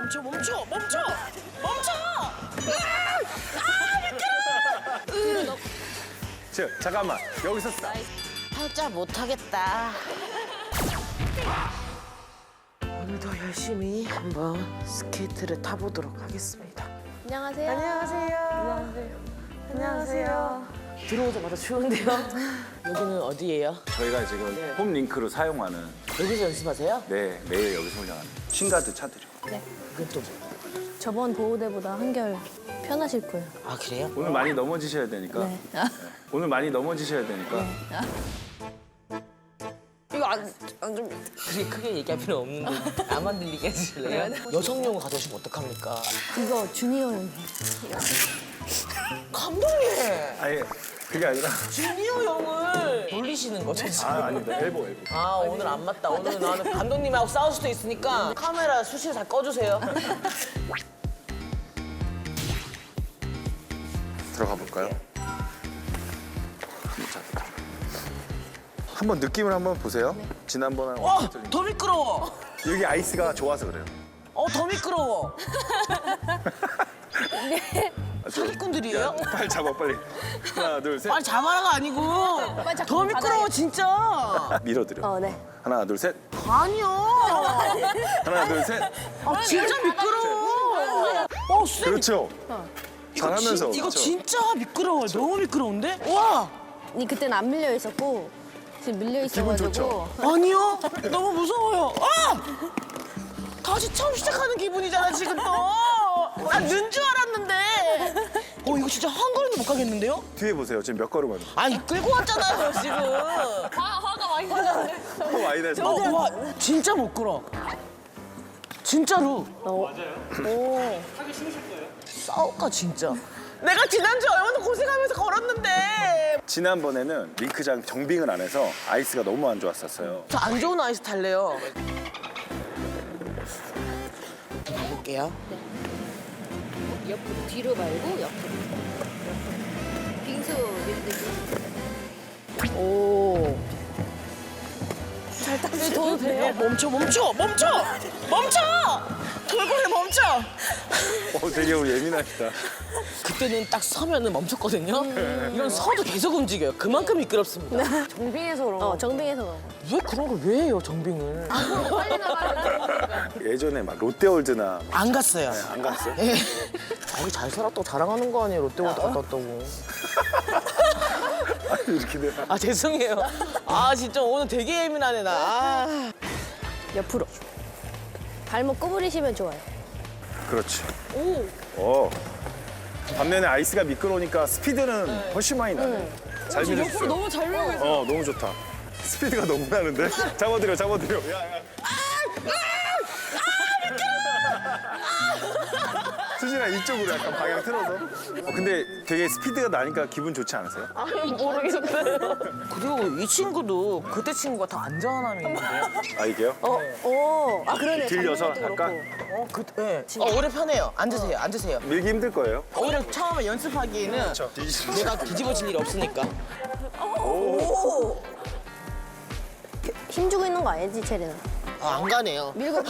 멈춰. 잠깐만 여기서 스탑. 살짝 못하겠다. 오늘도 열심히 한번 스케이트를 타보도록 하겠습니다. 안녕하세요. 안녕하세요. 들어오자마자 추운데요? 여기는 어디예요? 저희가 지금 홈링크로 사용하는 여기서 연습하세요? 네 매일 여기서 훈련하는 싱가드 차들이요. 이건 또 뭐? 저번 보호대보다 한결 편하실 거예요. 아 그래요? 오늘 많이 넘어지셔야 되니까. 네. 오늘 많이 넘어지셔야 되니까. 이거 좀 그렇게 크게 얘기할 필요 없는데 나만 들리게 해주실래요? 여성용 가져오시면 어떡합니까? 이거 주니어용. 감독님! 아니 그게 아니라. 주니어용을 놀리시는 거죠 지금? 아닙니다. 엘보. 아 오늘 안 맞다. 오늘 나는 감독님하고 싸울 수도 있으니까 카메라 수시로 다 꺼주세요. 들어가 볼까요? 자, 한번 느낌을 한번 보세요. 지난번에 와! 더 미끄러워! 여기 아이스가 좋아서 그래요. 더 미끄러워! 사기꾼들이에요? 빨리 잡아 빨리. 하나 둘 셋. 빨리 잡아라가 아니고 더 미끄러워 진짜! 밀어드려. 네. 하나 둘 셋. 아니요! 하나 둘 셋. 진짜 미끄러워! 쌤! 그렇죠. 잘하면서. 이거 그렇죠. 진짜 미끄러워요. 너무 미끄러운데? 와! 그때는 안 밀려 있었고 지금 밀려 기분 있어가지고. 좋죠? 아니요! 너무 무서워요. 다시 처음 시작하는 기분이잖아 지금 또. 난 는 줄 알았는데. 이거 진짜 한 걸음도 못 가겠는데요? 뒤에 보세요. 지금 몇 걸음 하는. 아니 끌고 왔잖아요 지금. 화가 많이 나는데. 많이 나서. 와 진짜 못 끌어. 진짜로. 오. 싸울까 진짜. 내가 지난주 얼마나 고생하면서 걸었는데. 지난번에는 링크장 정빙을 안 해서 아이스가 너무 안 좋았었어요. 저 안 좋은 아이스 탈래요. 가볼게요. 옆으로 뒤로 말고 옆으로. 빙수 밀듯이. 오. 잘 닦으셔도 돼요. 멈춰. 돌고래 멈춰. 되게 예민하시다. 그때는 딱 서면은 멈췄거든요. 이런 서도 계속 움직여요. 그만큼 미끄럽습니다. 정빙해서 그런 거. 정빙해서 그런 거. 왜 그런 걸 왜 해요, 정빙을? 빨리 나가야 예전에 막 롯데월드나 안 갔어요. 안 갔어요? 예. 자기 잘 살았다고 자랑하는 거 아니에요, 롯데월드 갔다 왔다고. 이렇게 돼요. 죄송해요. 진짜 오늘 되게 예민하네, 나. 옆으로. 발목 구부리시면 좋아요. 그렇지. 반면에 아이스가 미끄러우니까 스피드는 훨씬 많이 나네. 잘 밀어주세요. 너무 잘 밀고 있어. 너무 좋다. 스피드가 너무 나는데? 잡아드려. 야. 수진아 이쪽으로 약간 방향 틀어서. 근데 되게 스피드가 나니까 기분 좋지 않으세요? 모르겠어요. 그리고 이 친구도 그때 친구가 다 안전함이 있는데요. 이게요? 그러네. 들려서 장면도 약간 그렇고. 오히려 편해요. 앉으세요. 밀기 힘들 거예요. 오히려 처음에 연습하기에는 내가 뒤집어질 일이 없으니까. 힘 주고 있는 거 아니지, 체리는? 안 가네요. 밀고.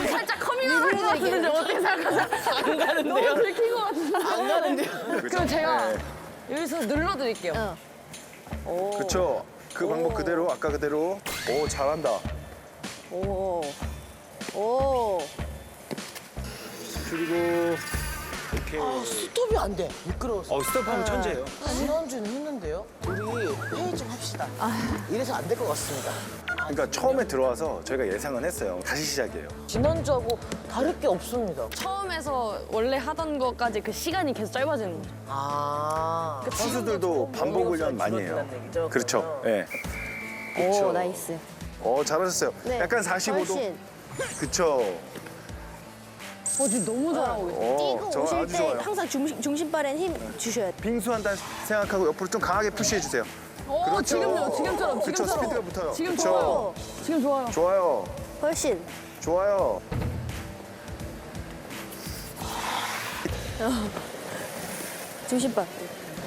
살짝 커밍아웃 것 같은데 어떻게 생각하세요? 안 가는데요. 너무 들킨 것 같은데. 안 가는데요. 그럼 제가 네. 여기서 눌러드릴게요. 그렇죠. 그 방법 그대로 아까 그대로. 오 잘한다. 오. 그리고 이렇게. 스톱이 안 돼. 미끄러워서. 스톱하면 천재예요. 지난주는 했는데요. 우리 회의 좀 합시다. 이래서 안 될 것 같습니다. 그러니까 처음에 들어와서 저희가 예상은 했어요. 다시 시작이에요. 지난주하고 다를 게 없습니다. 처음에서 원래 하던 것까지 그 시간이 계속 짧아지는 거죠. 선수들도 반복 훈련 많이 해요. 그렇죠. 예. 오, 나이스. 잘하셨어요. 네, 약간 45도. 훨씬. 그쵸. 지금 너무 잘하고 있어요. 뛰고 저 오실 아주 때 좋아요. 항상 중심발엔 힘 주셔야 돼요. 빙수한다 생각하고 옆으로 좀 강하게 푸시해주세요. 그렇죠. 지금처럼. 그쵸, 스피드가 붙어요. 지금 그쵸. 좋아요. 지금 좋아요. 좋아요. 훨씬. 좋아요. 중심발.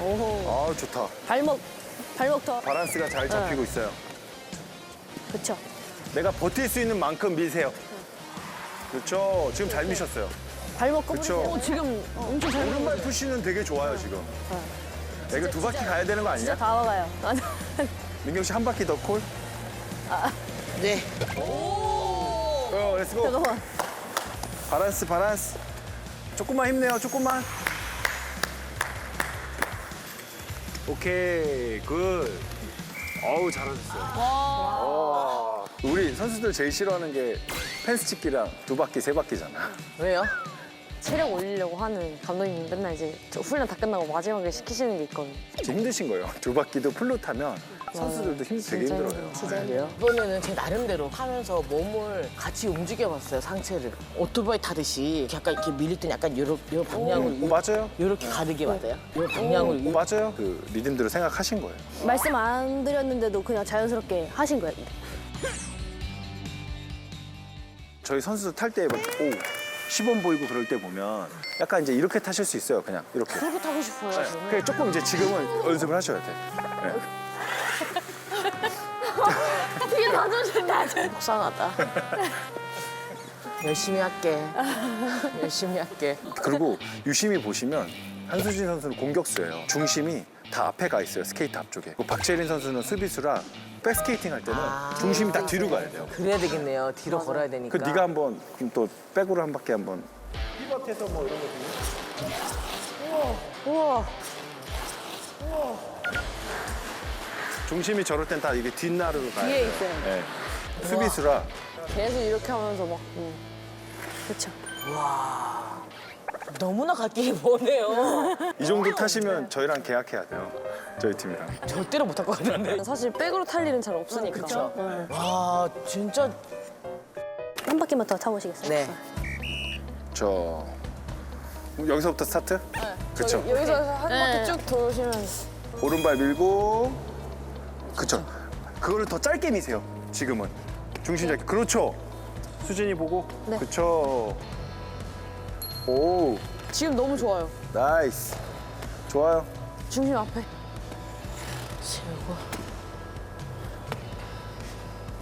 오호. 좋다. 발목 더. 바란스가 잘 잡히고 있어요. 그쵸. 내가 버틸 수 있는 만큼 미세요. 그렇죠. 지금 잘 미셨어요. 발목 그렇죠. 꺾으세요. 지금 엄청 잘 오른발 푸시는 되게 좋아요 지금. 야, 이거 두 바퀴 가야 되는 거 아니냐? 진짜 다 와가요. 민경 씨 한 바퀴 더 콜? 네. 렛츠고. 잠깐만. 바란스. 조금만 힘내요, 조금만. 오케이, 굿. 어우, 잘하셨어요. 우리 선수들 제일 싫어하는 게 펜스 찍기랑 두 바퀴, 세 바퀴잖아. 왜요? 체력 올리려고 하는 감독님 맨날 이제 저 훈련 다 끝나고 마지막에 시키시는 게 있거든요. 진짜 힘드신 거예요. 두 바퀴도 풀로 타면 선수들도 되게 힘들어요. 그래요? 이번에는 제 나름대로 하면서 몸을 같이 움직여봤어요, 상체를. 오토바이 타듯이 약간 이렇게 밀릴 땐 약간 요 방향으로 맞아요. 이렇게 가르게 맞아요? 요 방향으로 맞아요. 그 리듬대로 생각하신 거예요. 말씀 안 드렸는데도 그냥 자연스럽게 하신 거예요. 저희 선수들 탈 때 막 시범 보이고 그럴 때 보면 약간 이제 이렇게 타실 수 있어요. 그냥 이렇게. 그렇게 타고 싶어요, 저는. 그래 조금 이제 지금은 연습을 하셔야 돼. 네. 어떻게 놔주신다. 속상하다. 열심히 할게. 열심히 할게. 그리고 유심히 보시면 한수진 선수는 공격수예요. 중심이 다 앞에 가 있어요. 스케이트 앞쪽에. 박재린 선수는 수비수라 백스케이팅 할 때는 중심이 다 뒤로 가야 돼요. 그래야 되겠네요. 뒤로 걸어야 되니까. 그 네가 한번 그럼 또 백으로 한 바퀴 한번. 피벗해서 뭐 이런 거 우와. 중심이 저럴 땐 다 이게 뒷나루로 가야 뒤에 돼요. 있어요. 네. 수비수라 계속 이렇게 하면서 막. 그렇죠. 너무나 갓길이 머네요. 이 정도 타시면 저희랑 계약해야 돼요. 저희 팀이랑. 절대로 못할 것 같은데. 사실 백으로 탈 일은 잘 없으니까. 그렇죠. 와, 진짜. 한 바퀴만 더 타보시겠어요? 네. 저 여기서부터 스타트? 그렇죠. 여기서 한 바퀴 쭉 도시면 오른발 밀고. 그렇죠. 그거를 더 짧게 미세요. 지금은 중심 잡기. 그렇죠. 수진이 보고. 네. 그렇죠. 오, 지금 너무 좋아요. 나이스. 좋아요. 중심 앞에. 세우고.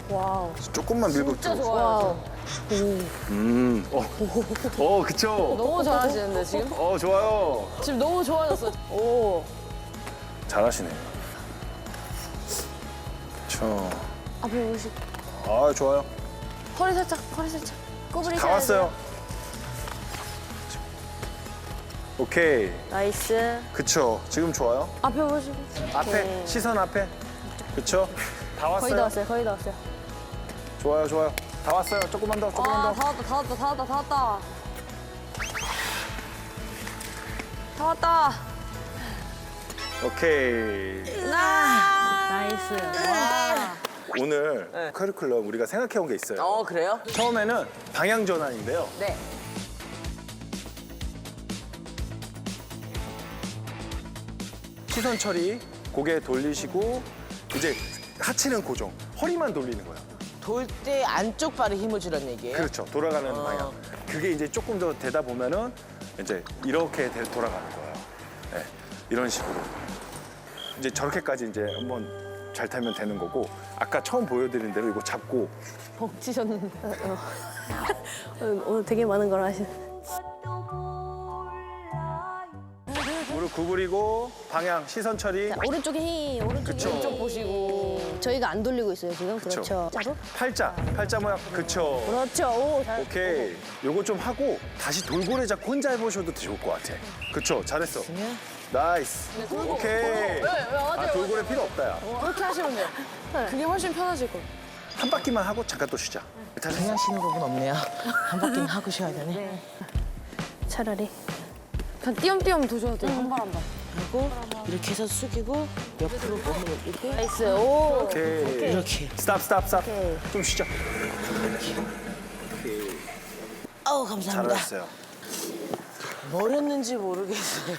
와우. 조금만 밀고. 진짜 쭉. 좋아요. 그쵸. 너무 잘하시는데 지금? 좋아요. 지금 너무 좋아졌어. 오. 잘하시네. 그쵸. 앞에 보시. 좋아요. 허리 살짝. 꼬부리 다 왔어요. 오케이. 나이스. 그쵸. 지금 좋아요. 앞에 보시고. 앞에, 시선 앞에. 그쵸. 다 왔어요. 거의 다 왔어요. 거의 다 왔어요. 좋아요. 다 왔어요. 조금만 더, 조금만 더. 다 왔다. 오케이. 나이스. 와. 오늘 커리큘럼 우리가 생각해온 게 있어요. 그래요? 처음에는 방향 전환인데요. 네. 시선 처리, 고개 돌리시고 이제 하체는 고정, 허리만 돌리는 거예요. 돌 때 안쪽 발에 힘을 주라는 얘기예요? 그렇죠. 돌아가는 방향. 그게 이제 조금 더 되다 보면은 이제 이렇게 돌아가는 거예요. 네, 이런 식으로. 이제 저렇게까지 이제 한번 잘 타면 되는 거고 아까 처음 보여드린 대로 이거 잡고 벅치셨는데. 오늘 되게 많은 걸 하시네. 무릎 구부리고 방향 시선 처리. 자, 오른쪽에 힘. 오른쪽에 그쵸. 힘. 보시고. 저희가 안 돌리고 있어요, 지금. 그렇죠. 짜로? 팔자 모양. 그쵸. 그렇죠. 오, 잘. 오케이. 요거 좀 하고 다시 돌고래 잡고 혼자 해보셔도 좋을 것 같아. 그쵸. 잘했어. 나이스. 오케이. 돌고래 필요 없다, 야. 그렇게 하시면 돼요. 그게 훨씬 편하실 거예요. 한 바퀴만 하고 잠깐 또 쉬자. 그냥 쉬는 법은 없네요. 한 바퀴는 하고 쉬어야 되네. 차라리. 그냥 띄엄띄엄 도셔도 돼요. 한 발 한 발. 그리고 이렇게 해서 숙이고 옆으로 몸을 올리고 나이스. 오. 오케이. 이렇게. 스탑. 오케이. 좀 쉬자. 감사합니다. 잘하셨어요. 뭘 했는지 모르겠어요.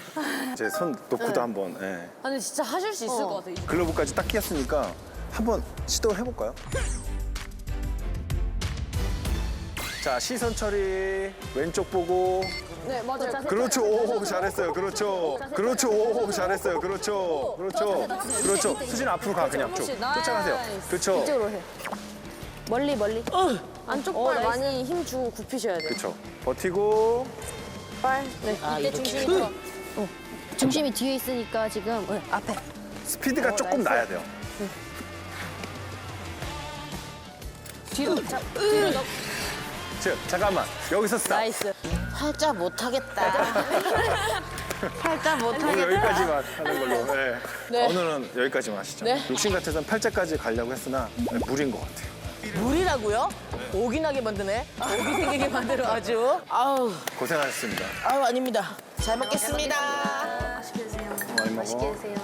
이제 손 놓고도 한번. 예. 아니 진짜 하실 수 있을 것 같아요. 글러브까지 딱 끼었으니까 한번 시도를 해볼까요? 자, 시선 처리. 왼쪽 보고. 네 맞아요. 그렇죠. 오, 잘했어요. 그렇죠. 오, 잘했어요. 그렇죠. 수진 앞으로 가 그냥 쭉. 쫓아가세요. 그렇죠. 이쪽으로 오세요. 멀리. 안쪽 발 많이 힘 주고 굽히셔야 돼요. 그렇죠. 버티고 빨. 네. 이때 중심이 들어. 중심이 뒤에 있으니까 지금 앞에. 스피드가 조금 나이스. 나야 돼요. 뒤로 자, 잠깐만. 여기서 스탑. 나이스. 팔자 못하겠다. 팔자 오늘 못하겠다. 여기까지만 하는 걸로. 네. 네. 오늘은 여기까지만 하시죠. 네. 욕심 같아서는 팔자까지 가려고 했으나 무리인 것 같아요. 물이라고요? 오기나게 만드네. 오기 생기게 만들어 아주. 아우, 고생하셨습니다. 아우 아닙니다. 잘 먹겠습니다. 많이 먹어. 맛있게 드세요.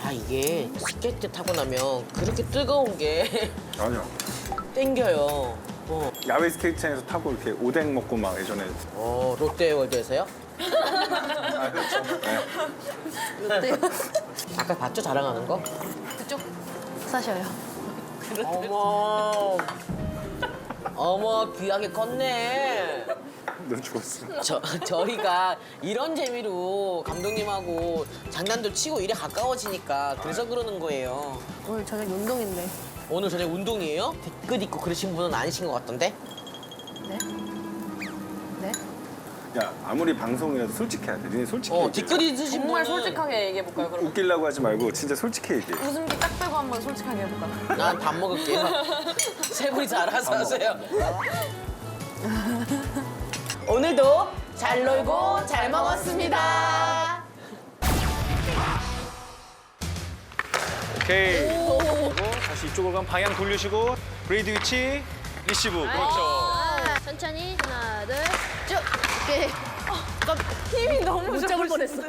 아 이게 스케이트 타고 나면 그렇게 뜨거운 게 아니요. 땡겨요. 야외 스케이트장에서 타고 이렇게 오뎅 먹고 막 예전에. 롯데월드에서요? 아, 그렇죠. 네. 아까 봤죠 자랑하는 거? 사셔요. 어머 귀하게 컸네. 너 죽었어. 저희가 이런 재미로 감독님하고 장난도 치고 일에 가까워지니까 그래서 그러는 거예요. 오늘 저녁 운동인데. 오늘 저녁 운동이에요? 뒤끝 있고 그러신 분은 아니신 것 같던데? 네? 네? 야, 아무리 방송이라도 솔직해야 돼. 니네 솔직히 얘기해. 뒤끝 있으신 정말 분은 솔직하게 얘기해볼까요, 그럼? 웃기려고 하지 말고 진짜 솔직히 얘기해. 웃음기 딱 빼고 한번 솔직하게 해볼까요? 난 밥 먹을게요. 세 분이서 알아서 하세요. 오늘도 잘 놀고 잘 먹었습니다. 오케이. 그리고 다시 이쪽으로 가면 방향 돌리시고 브레이드 위치 리시브. 그렇죠. 천천히 하나 둘 쭉. 오케이. 힘이 너무 못 잡을 뻔했어.